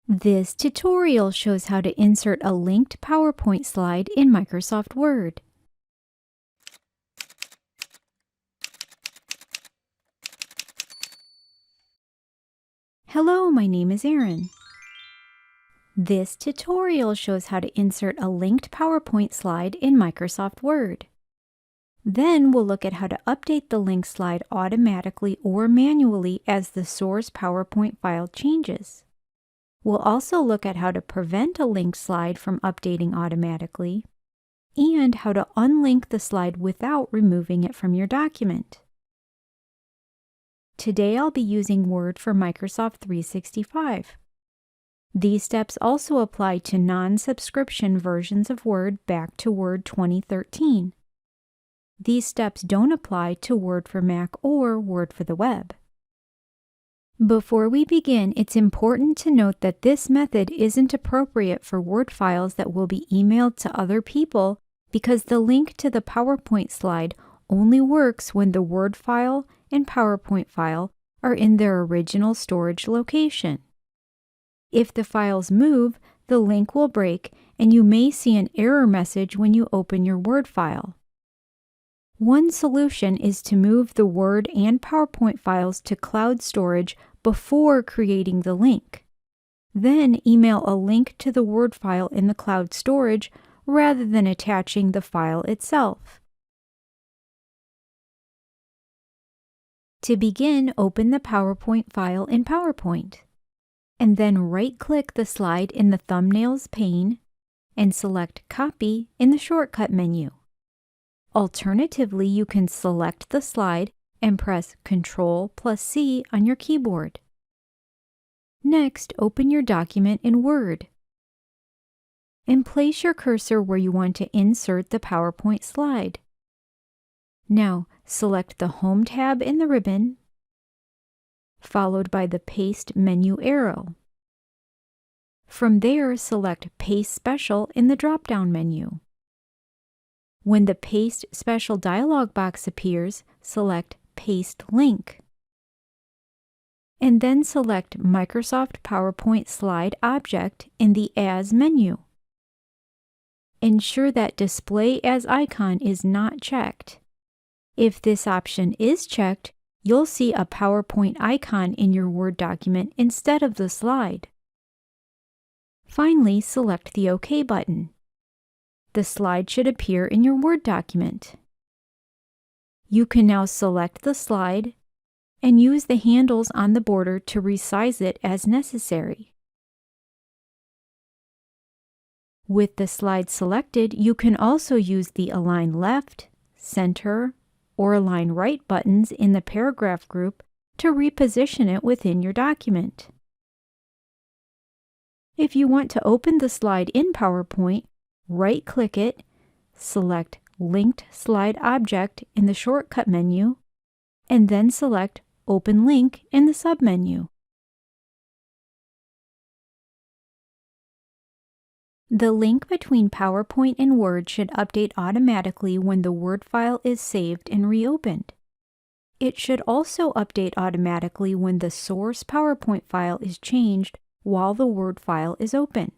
This tutorial shows how to insert a linked PowerPoint slide in Microsoft Word. Hello, my name is Erin. This tutorial shows how to insert a linked PowerPoint slide in Microsoft Word. Then we'll look at how to update the link slide automatically or manually as the source PowerPoint file changes. We'll also look at how to prevent a linked slide from updating automatically and how to unlink the slide without removing it from your document. Today I'll be using Word for Microsoft 365. These steps also apply to non-subscription versions of Word back to Word 2013. These steps don't apply to Word for Mac or Word for the web. Before we begin, it's important to note that this method isn't appropriate for Word files that will be emailed to other people because the link to the PowerPoint slide only works when the Word file and PowerPoint file are in their original storage location. If the files move, the link will break and you may see an error message when you open your Word file. One solution is to move the Word and PowerPoint files to cloud storage before creating the link. Then email a link to the Word file in the cloud storage rather than attaching the file itself. To begin, open the PowerPoint file in PowerPoint, and then right-click the slide in the Thumbnails pane and select Copy in the Shortcut menu. Alternatively, you can select the slide and press Ctrl+C on your keyboard. Next, open your document in Word and place your cursor where you want to insert the PowerPoint slide. Now, select the Home tab in the ribbon, followed by the Paste menu arrow. From there, select Paste Special in the drop-down menu. When the Paste Special dialog box appears, select Paste Link. And then select Microsoft PowerPoint Slide Object in the As menu. Ensure that Display as icon is not checked. If this option is checked, you'll see a PowerPoint icon in your Word document instead of the slide. Finally, select the OK button. The slide should appear in your Word document. You can now select the slide and use the handles on the border to resize it as necessary. With the slide selected, you can also use the Align Left, Center, or Align Right buttons in the paragraph group to reposition it within your document. If you want to open the slide in PowerPoint, right-click it, select Linked Slide Object in the Shortcut menu, and then select Open Link in the submenu. The link between PowerPoint and Word should update automatically when the Word file is saved and reopened. It should also update automatically when the source PowerPoint file is changed while the Word file is open.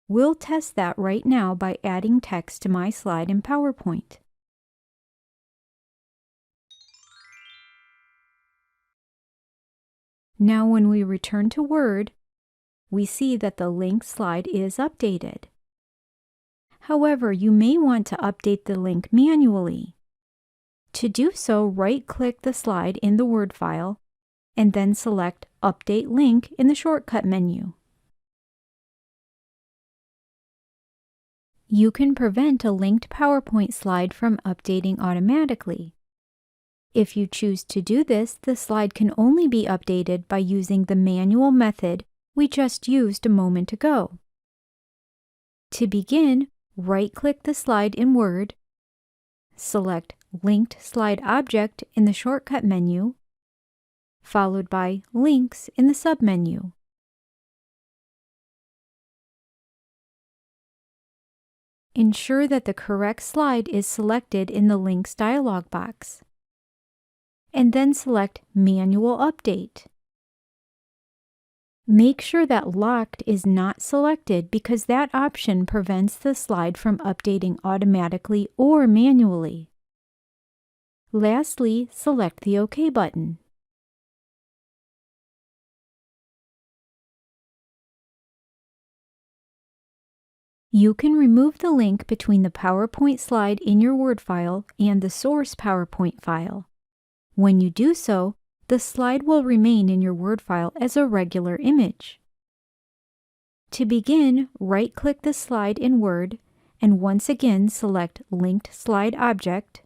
We'll test that right now by adding text to my slide in PowerPoint. Now when we return to Word, we see that the link slide is updated. However, you may want to update the link manually. To do so, right-click the slide in the Word file and then select Update Link in the Shortcut menu. You can prevent a linked PowerPoint slide from updating automatically. If you choose to do this, the slide can only be updated by using the manual method we just used a moment ago. To begin, right-click the slide in Word, select Linked Slide Object in the Shortcut menu, followed by Links in the submenu. Ensure that the correct slide is selected in the Links dialog box, and then select Manual Update. Make sure that Locked is not selected because that option prevents the slide from updating automatically or manually. Lastly, select the OK button. You can remove the link between the PowerPoint slide in your Word file and the source PowerPoint file. When you do so, the slide will remain in your Word file as a regular image. To begin, right-click the slide in Word and once again select Linked Slide Object,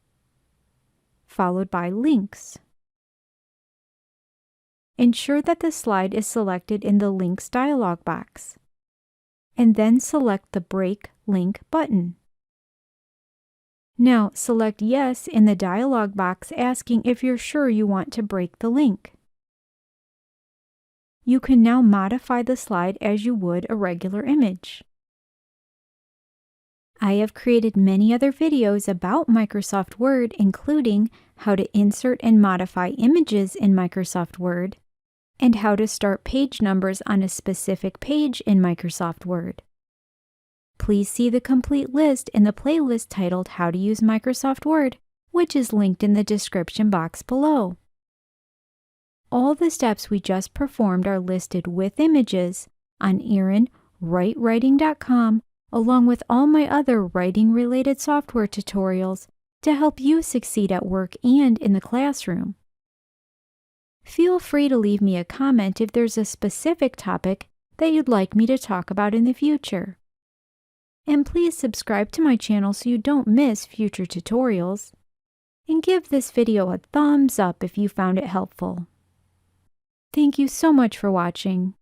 followed by Links. Ensure that the slide is selected in the Links dialog box, and then select the Break Link button. Now select Yes in the dialog box asking if you're sure you want to break the link. You can now modify the slide as you would a regular image. I have created many other videos about Microsoft Word, including how to insert and modify images in Microsoft Word, and how to start page numbers on a specific page in Microsoft Word. Please see the complete list in the playlist titled How to Use Microsoft Word, which is linked in the description box below. All the steps we just performed are listed with images on ErinWriteWriting.com, along with all my other writing-related software tutorials to help you succeed at work and in the classroom. Feel free to leave me a comment if there's a specific topic that you'd like me to talk about in the future. And please subscribe to my channel so you don't miss future tutorials. And give this video a thumbs up if you found it helpful. Thank you so much for watching.